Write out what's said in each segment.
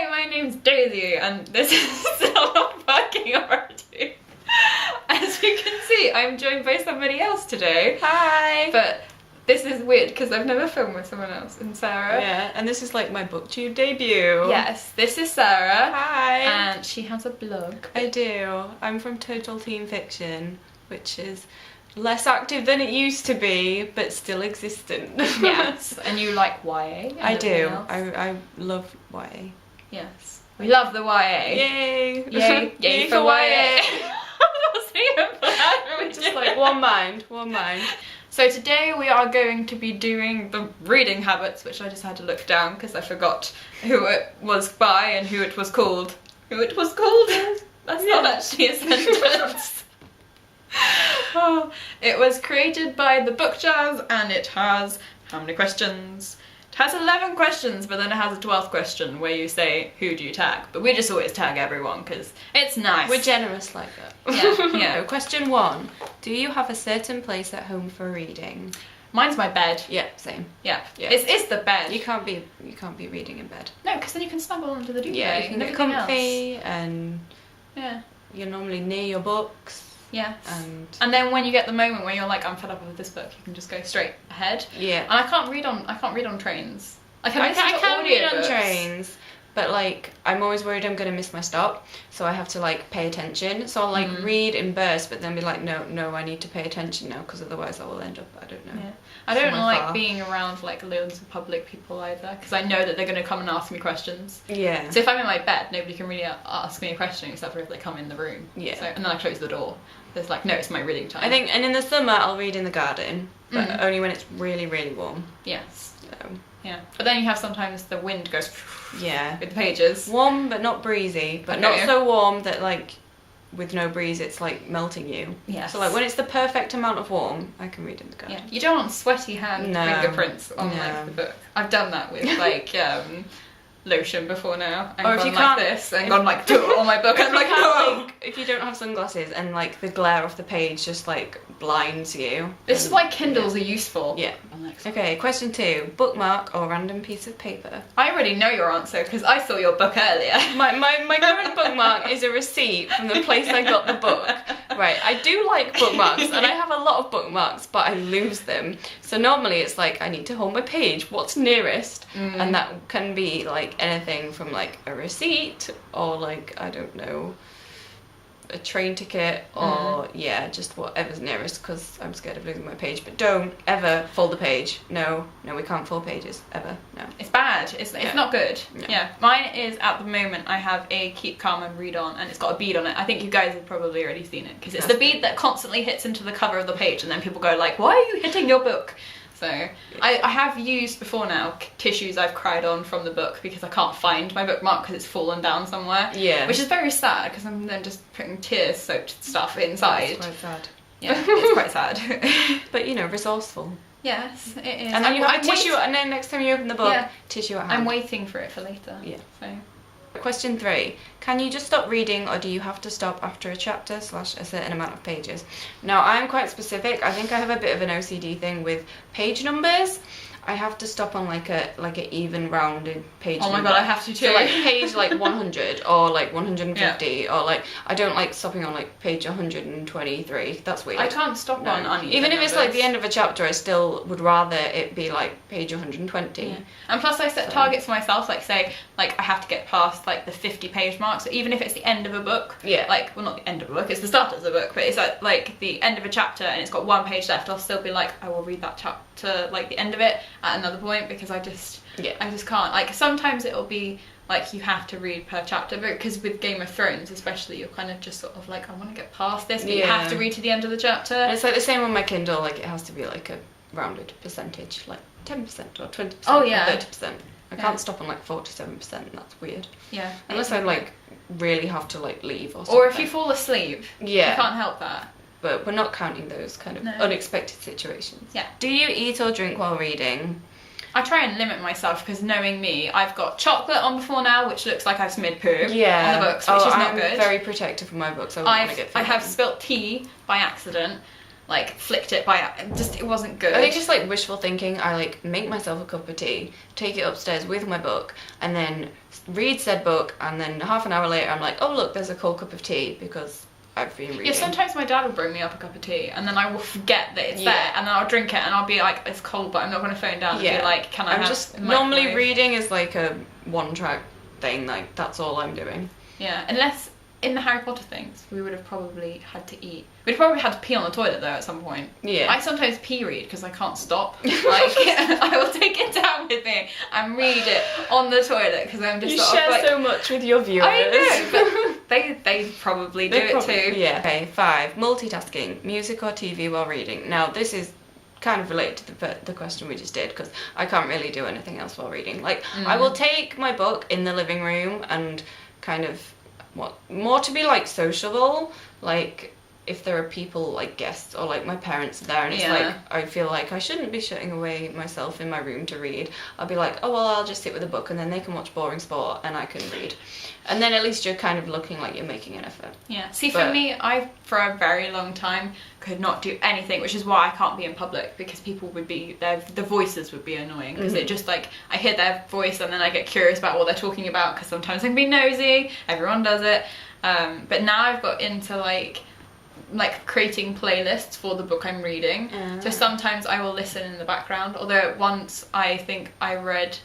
Hi, my name's Daisy, and this is still not working already. As you can see, I'm joined by somebody else today. Hi! But this is weird because I've never filmed with someone else, and Sarah. Yeah, and this is like my booktube debut. Yes, this is Sarah. Hi! And she has a blog. I do. I'm from Total Teen Fiction, which is less active than it used to be, but still existent. Yes, and you like YA? I do. I love YA. Yes. We love the YA. Yay! Yay, yay for YA. We're just like one mind. So today we are going to be doing the reading habits, which I just had to look down because I forgot who it was by and who it was called. Who it was called? That's not actually a sentence. Oh, it was created by the Book Jazz, and it has how many questions? It has 11 questions, but then it has a 12th question where you say, who do you tag? But we just always tag everyone because it's nice. We're generous like that. Yeah. Question 1. Do you have a certain place at home for reading? Mine's my bed. Yeah, same. Yeah. It's the bed. You can't be reading in bed. No, because then you can snuggle onto the duvet. Yeah, you can get comfy and you're normally near your books. Yes. And then when you get the moment where you're like, I'm fed up with this book, you can just go straight ahead. Yeah. And I can't read on trains. I can read on trains, but like I'm always worried I'm gonna miss my stop, so I have to like pay attention. So I'll like read in bursts, but then be like, no, I need to pay attention now because otherwise I will end up, I don't know. Yeah. I don't like being around like loads of public people either, because I know that they're gonna come and ask me questions. Yeah. So if I'm in my bed, nobody can really ask me a question except for if they come in the room. Yeah. So, and then I close the door. There's like, no, it's my reading time. I think, and in the summer I'll read in the garden, but only when it's really, really warm. Yes. So. Yeah. But then you have sometimes the wind goes with the pages. Warm but not breezy, but not so warm that like with no breeze it's like melting you. Yes. So like when it's the perfect amount of warm, I can read in the garden. Yeah. You don't want sweaty hand fingerprints on like the book. I've done that with like lotion before now, and or if gone you like can't, this and gone like on my book. I'm like, no. If you don't have sunglasses and like the glare off the page just like blinds you. This is why Kindles are useful. Yeah. Okay, question 2. Bookmark or random piece of paper? I already know your answer because I saw your book earlier. My current bookmark is a receipt from the place I got the book. Right, I do like bookmarks and I have a lot of bookmarks, but I lose them. So normally it's like I need to hold my page, what's nearest? And that can be like anything from like a receipt or like, I don't know, a train ticket or just whatever's nearest, because I'm scared of losing my page. But don't ever fold the page. No, we can't fold pages ever. No, it's bad. It's not good. No. Yeah, mine is at the moment. I have a keep calm and read on, and it's got a bead on it. I think you guys have probably already seen it because it's the bead that constantly hits into the cover of the page, and then people go like, "Why are you hitting your book?" So I have used before now tissues I've cried on from the book because I can't find my bookmark because it's fallen down somewhere. Yeah. Which is very sad because I'm then just putting tear-soaked stuff inside. It's quite sad. Yeah, it's quite sad. But you know, resourceful. Yes, it is. And then you have a tissue, and then next time you open the book, tissue at hand. I'm waiting for it for later. Yeah. So. Question 3. Can you just stop reading, or do you have to stop after a chapter / a certain amount of pages? Now, I'm quite specific. I think I have a bit of an OCD thing with page numbers. I have to stop on like a even rounded page number. Oh my god, I have to too. So like page like 100 or like 150 or like I don't like stopping on like page 123. That's weird. I can't stop on uneven even if it's numbers. like the end of a chapter, I still would rather it be like page 120. Yeah. And plus I set targets for myself, like say like I have to get past like the 50 page mark. So even if it's the end of a book, like, well, not the end of a book, it's the start of the book, but it's like the end of a chapter and it's got one page left, I'll still be like, I will read that chapter like the end of it at another point, because I just can't. Like sometimes it'll be like you have to read per chapter, because with Game of Thrones especially, you're kind of just sort of like, I want to get past this, but you have to read to the end of the chapter. And it's like the same on my Kindle, like it has to be like a rounded percentage, like 10% or 20% or 30%. I can't stop on like 47%, that's weird. Yeah. Unless I like really have to like leave or something. Or if you fall asleep. Yeah. You can't help that. But we're not counting those kind of unexpected situations. Yeah. Do you eat or drink while reading? I try and limit myself, because knowing me, I've got chocolate on before now, which looks like I've smeared poo on the books, which is not good. I'm very protective of my books. I have spilt tea by accident. like flicked it by just it wasn't good. I think it's like wishful thinking. I like make myself a cup of tea, take it upstairs with my book, and then read said book, and then half an hour later I'm like, oh look, there's a cold cup of tea because I've been reading. Yeah, sometimes my dad will bring me up a cup of tea and then I will forget that it's there, and then I'll drink it and I'll be like, it's cold, but I'm not going to phone down and be like, can I have just a microwave? normally reading is like a one track thing, like that's all I'm doing. Yeah, unless in the Harry Potter things we would have probably had to eat. We'd probably had to pee on the toilet though at some point. Yeah. I sometimes pee read because I can't stop. Like I will take it down with me and read it on the toilet because I'm just you sort share of like, so much with your viewers. I know, but they probably do it too. Yeah. Okay, 5. Multitasking, music or TV while reading. Now this is kind of related to the question we just did because I can't really do anything else while reading. Like I will take my book in the living room and kind of more to be like sociable, like if there are people like guests or like my parents are there and it's like I feel like I shouldn't be shutting away myself in my room to read. I'll be like, oh well, I'll just sit with a book and then they can watch boring sport and I can read, and then at least you're kind of looking like you're making an effort. Yeah, see, for me, I for a very long time could not do anything, which is why I can't be in public, because people would be the voices would be annoying, because it just like I hear their voice and then I get curious about what they're talking about, because sometimes I can be nosy, everyone does it, but now I've got into like creating playlists for the book I'm reading. So sometimes I will listen in the background, although once I think I read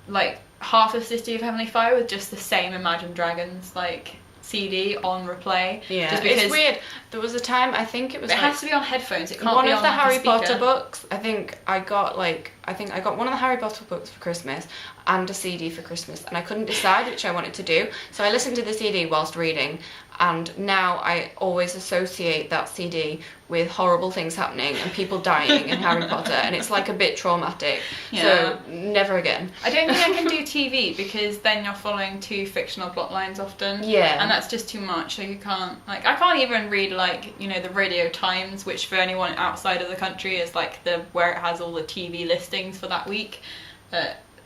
like half of City of Heavenly Fire with just the same Imagine Dragons like CD on replay. Yeah, just because it's weird. There was a time, I think it was it has to be on headphones, it can't one be of on the like, Harry a speaker. Potter books. I think I got one of the Harry Potter books for Christmas and a CD for Christmas, and I couldn't decide which I wanted to do, so I listened to the CD whilst reading, and now I always associate that CD with horrible things happening and people dying in Harry Potter, and it's like a bit traumatic. So never again. I don't think I can do TV because then you're following two fictional plot lines often. Yeah. And that's just too much. So you can't, like, I can't even read like, you know, the Radio Times, which for anyone outside of the country is like where it has all the TV listings for that week.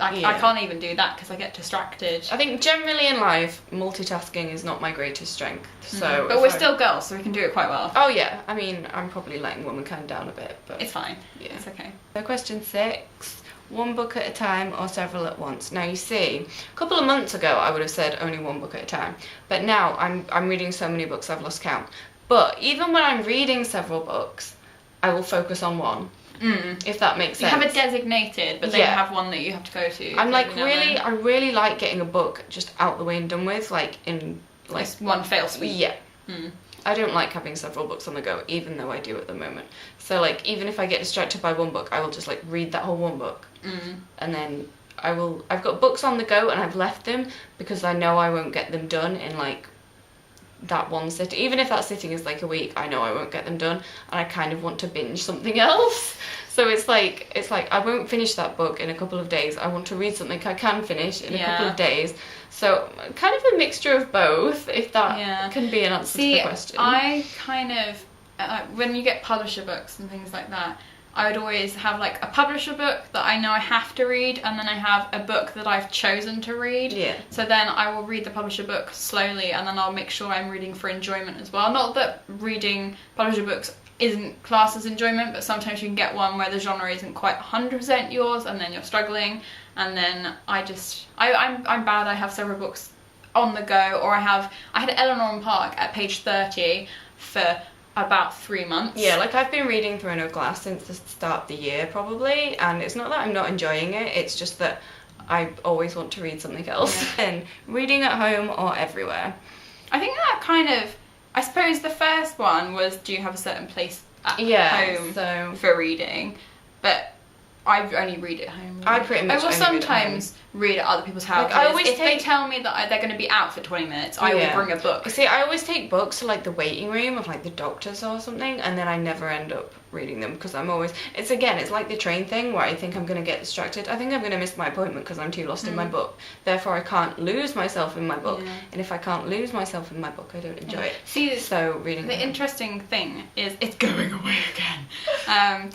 I can't even do that because I get distracted. I think generally in life, multitasking is not my greatest strength. So, but we're still girls, so we can do it quite well. Oh yeah, I mean, I'm probably letting womankind down a bit, but it's fine. Yeah, it's okay. So question 6: one book at a time or several at once? Now you see, a couple of months ago I would have said only one book at a time, but now I'm reading so many books I've lost count. But even when I'm reading several books, I will focus on one. If that makes sense. You have it designated, but then you have one that you have to go to. I'm like I really like getting a book just out the way and done with, like in like just one fell swoop. Yeah. I don't like having several books on the go, even though I do at the moment. So like even if I get distracted by one book, I will just like read that whole one book, and then I've got books on the go and I've left them because I know I won't get them done in like that one sitting. Even if that sitting is like a week, I know I won't get them done, and I kind of want to binge something else. So it's like I won't finish that book in a couple of days. I want to read something I can finish in a couple of days. So kind of a mixture of both, if that can be an answer to the question. I kind of when you get publisher books and things like that, I would always have like a publisher book that I know I have to read, and then I have a book that I've chosen to read. Yeah. So then I will read the publisher book slowly, and then I'll make sure I'm reading for enjoyment as well. Not that reading publisher books isn't classed as enjoyment, but sometimes you can get one where the genre isn't quite 100% yours, and then you're struggling. And then I'm bad. I have several books on the go, or I had Eleanor and Park at page 30 for about 3 months. Yeah, like I've been reading Throne of Glass since the start of the year probably, and it's not that I'm not enjoying it, it's just that I always want to read something else. And reading at home or everywhere? I think that kind of, I suppose the first one was, do you have a certain place at home for reading? But I only read at home. Really. I pretty much I will sometimes read at other people's houses. Like, if they tell me that they're going to be out for 20 minutes, I will bring a book. See, I always take books to like the waiting room of like the doctors or something, and then I never end up reading them because I'm always, it's like the train thing where I think I'm going to get distracted. I think I'm going to miss my appointment because I'm too lost in my book. Therefore, I can't lose myself in my book. And if I can't lose myself in my book, I don't enjoy it. See, so reading. The interesting thing is, it's going away again.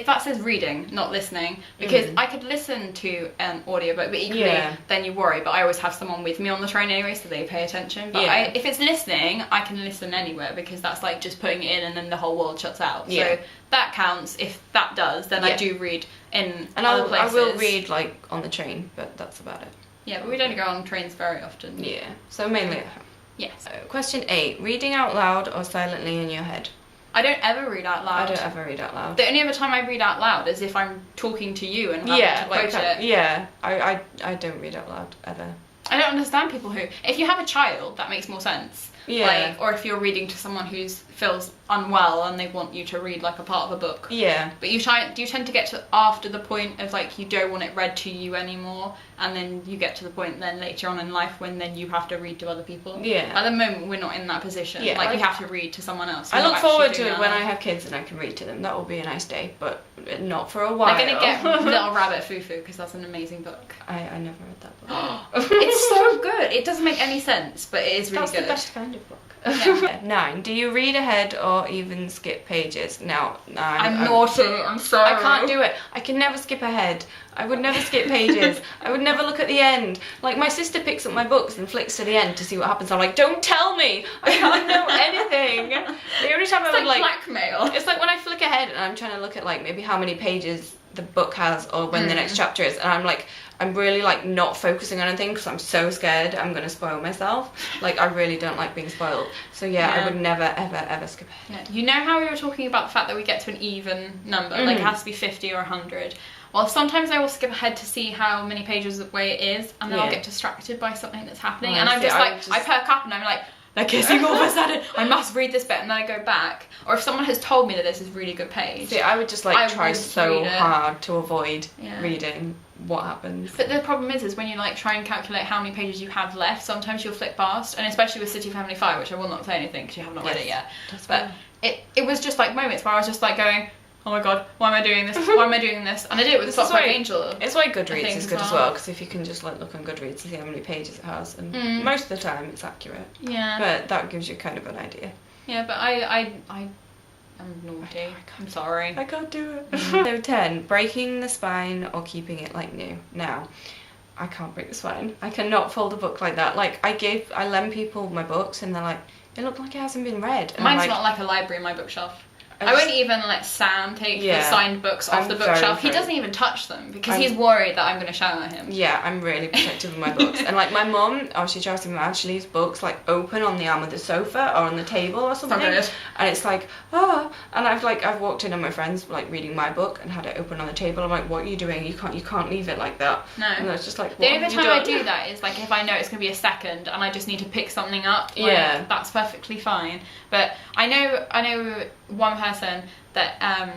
that says reading, not listening, because I could listen to an audiobook, but equally then you worry. But I always have someone with me on the train anyway, so they pay attention. But if it's listening, I can listen anywhere, because that's like just putting it in and then the whole world shuts out. So that counts. If that does, then I do read in other places. I will read like on the train, but that's about it. Yeah, but we don't go on trains very often. Yeah, so mainly at home. Yes. Question 8. Reading out loud or silently in your head? I don't ever read out loud. I don't ever read out loud. The only other time I read out loud is if I'm talking to you and having to quote it. Yeah, I don't read out loud ever. I don't understand people who... If you have a child, that makes more sense. Yeah. Like, or if you're reading to someone who feels unwell and they want you to read like a part of a book. Yeah. But do you tend to get to after the point of like you don't want it read to you anymore, and then you get to the point then later on in life when then you have to read to other people? Yeah. At the moment we're not in that position. Yeah, like we have to read to someone else. I look forward to it when I have kids and I can read to them. That will be a nice day, but not for a while. They're gonna get Little Rabbit Foo-Foo, because that's an amazing book. I never read that book. It's so good. It doesn't make any sense, but it is really That's good. the best kind of book. Yeah. 9. Do you read ahead or even skip pages? Now, I'm naughty. I'm sorry. I can't do it. I can never skip ahead. I would never skip pages. I would never look at the end. Like, my sister picks up my books and flicks to the end to see what happens. I'm like, don't tell me. I can't know anything. The only time I would like blackmail. It's like when I flick ahead and I'm trying to look at like maybe how many pages the book has or when the next chapter is, and I'm like, I'm really like not focusing on anything because I'm so scared I'm gonna spoil myself. Like, I really don't like being spoiled. So I would never ever skip ahead. Yeah. You know how we were talking about the fact that we get to an even number, like it has to be 50 or 100. Well, sometimes I will skip ahead to see how many pages away it is, and then I'll get distracted by something that's happening, and I'm just like, I perk up and I'm like, they're kissing all of a sudden, I must read this bit, and then I go back. Or if someone has told me that this is a really good page. See, I would just like try so hard to avoid reading what happens. But the problem is when you like try and calculate how many pages you have left, sometimes you'll flick past, and especially with City Family Fire, which I will not say anything because you have not read it yet. But it was just like moments where I was just like going, oh my god, why am I doing this? Why am I doing this? And I did it with the Clockwork Angel. It's why Goodreads is good as well, because if you can just like look on Goodreads and see how many pages it has, and most of the time it's accurate. Yeah. But that gives you kind of an idea. Yeah, but I'm naughty. I'm sorry. I can't do it. So 10, breaking the spine or keeping it like new. Now, I can't break the spine. I cannot fold a book like that. Like, I lend people my books and they're like, it looked like it hasn't been read. And mine's not like a library in my bookshelf. I won't even let Sam take the signed books off the bookshelf. He doesn't even touch them because he's worried that I'm going to shout at him. Yeah, I'm really protective of my books. And like my mum, she drives me mad. She leaves books like open on the arm of the sofa or on the table or something. And it's like, oh. And I've walked in on my friends like reading my book and had it open on the table. I'm like, what are you doing? You can't leave it like that. No. And it's just like, the only time I do that is like if I know it's going to be a second and I just need to pick something up. Like, that's perfectly fine. But I know one person that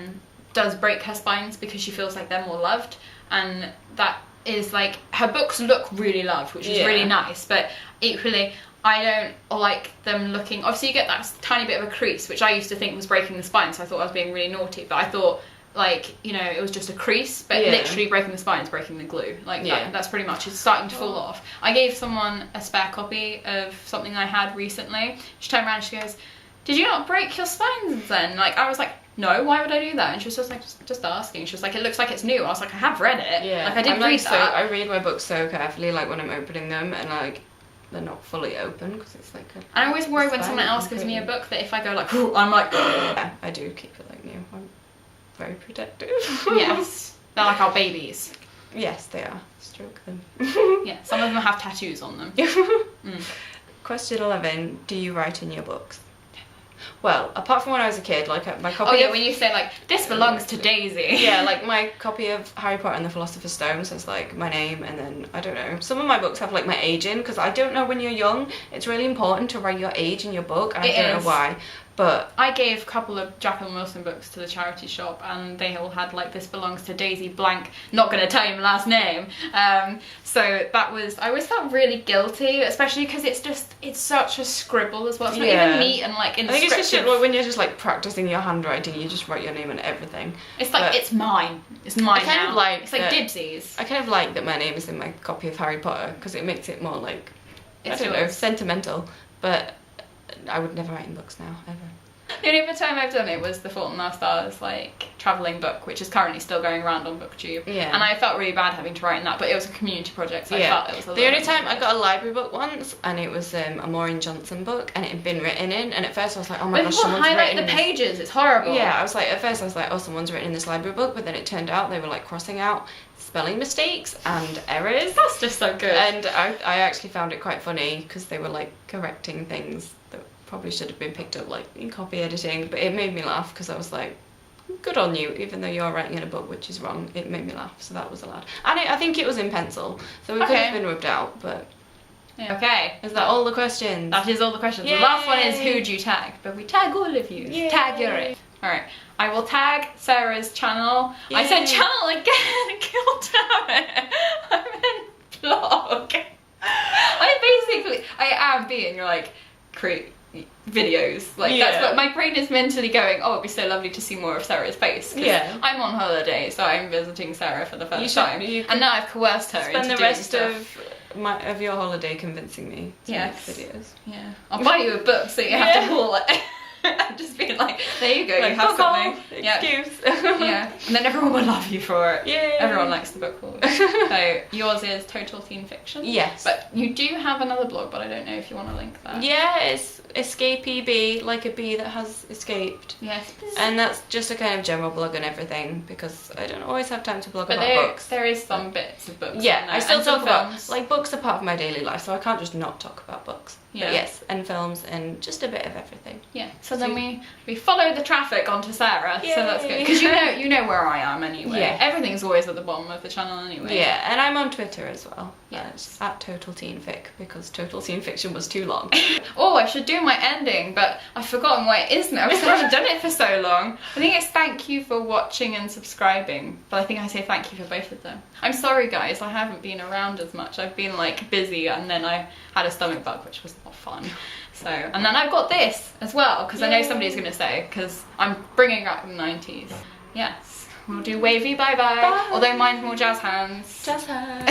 does break her spines because she feels like they're more loved, and that is like her books look really loved, which is really nice, but equally I don't like them looking, obviously you get that tiny bit of a crease, which I used to think was breaking the spine, so I thought I was being really naughty, but I thought like, you know, it was just a crease, but literally breaking the spine is breaking the glue. Like that's pretty much, it's starting to fall off. I gave someone a spare copy of something I had recently. She turned around and she goes, did you not break your spines then? Like, I was like, no, why would I do that? And she was just like, just asking. She was like, it looks like it's new. I was like, I have read it. Yeah. Like, I did read that. I read my books so carefully, like when I'm opening them, and like, they're not fully open because it's like I always worry when someone else gives me a book that if I go like, I'm like, yeah, I do keep it like new. I'm very protective. Yes. They're like our babies. Yes, they are. Stroke them. Yeah, some of them have tattoos on them. Question 11, do you write in your books? Well, apart from when I was a kid, like my copy. Oh yeah, when you say like this belongs to Daisy. Yeah, like my copy of Harry Potter and the Philosopher's Stone says like my name, and then I don't know. Some of my books have like my age in because I don't know when you're young. It's really important to write your age in your book. And I don't know why. But I gave a couple of Jacqueline Wilson books to the charity shop, and they all had like this belongs to Daisy blank. Not going to tell you my last name. So that was, I always felt really guilty, especially because it's such a scribble as well. It's not even neat and like inscriptive. I think it's just when you're just like practicing your handwriting, you just write your name and everything. It's like it's mine. It's mine now. It's like dibsies. I kind of like that my name is in my copy of Harry Potter because it makes it more like I don't know, sentimental. But I would never write in books now, ever. The only other time I've done it was the Fault in Our Stars, like, travelling book, which is currently still going around on BookTube. Yeah. And I felt really bad having to write in that, but it was a community project, so I felt it was a little The only bit time more I got a library book once, and it was a Maureen Johnson book, and it had been written in, and at first I was like, oh my But gosh, people someone's highlight written the this. pages, it's horrible. Yeah, at first I was like, oh, someone's written this library book, but then it turned out they were like crossing out spelling mistakes and errors. That's just so good. And I actually found it quite funny because they were like correcting things that probably should have been picked up like in copy editing, but it made me laugh because I was like, good on you, even though you're writing in a book which is wrong, it made me laugh, so that was allowed. And I think it was in pencil, so it could have been rubbed out, but... Yeah. Okay. Is that all the questions? That is all the questions. Yay. The last one is who do you tag? But we tag all of you. Yay. Tag your it. Alright. I will tag Sarah's channel. Yay. I said channel again. God damn it. I meant blog. I am being like create videos. Like that's what my brain is mentally going, oh, it'd be so lovely to see more of Sarah's face. 'Cause I'm on holiday, so I'm visiting Sarah for the first time. And now I've coerced her into spend the doing rest stuff. of your holiday convincing me to make videos. Yeah. I'll buy you a book so you have to haul it. Just being like, there you go, like, you have something. Excuse. Yeah. And then everyone will love you for it. Yay. Everyone likes the book haul. So yours is Total Teen Fiction. Yes. But you do have another blog, but I don't know if you want to link that. Yeah, it's Escapee Bee, like a bee that has escaped. Yes. And that's just a kind of general blog and everything because I don't always have time to blog about books. There is some bits of books. Yeah, in there, I still and some talk about films. like books are part of my daily life, so I can't just not talk about books. Yeah. But yes, and films and just a bit of everything. Yeah. So then we follow the traffic onto Sarah. Yay. So that's good because you know where I am anyway. Yeah. Everything's always at the bottom of the channel anyway. Yeah, and I'm on Twitter as well. Yes. At Total Teen Fic because Total Teen Fiction was too long. Oh, I should do my ending, but I've forgotten what it is now because I haven't done it for so long. I think it's thank you for watching and subscribing, but I think I say thank you for both of them. I'm sorry guys, I haven't been around as much. I've been like busy and then I had a stomach bug, which was not fun. So, and then I've got this as well, because I know somebody's going to say, because I'm bringing back the 90s. Yes, we'll do wavy bye-bye, although mine's more jazz hands. Jazz hands.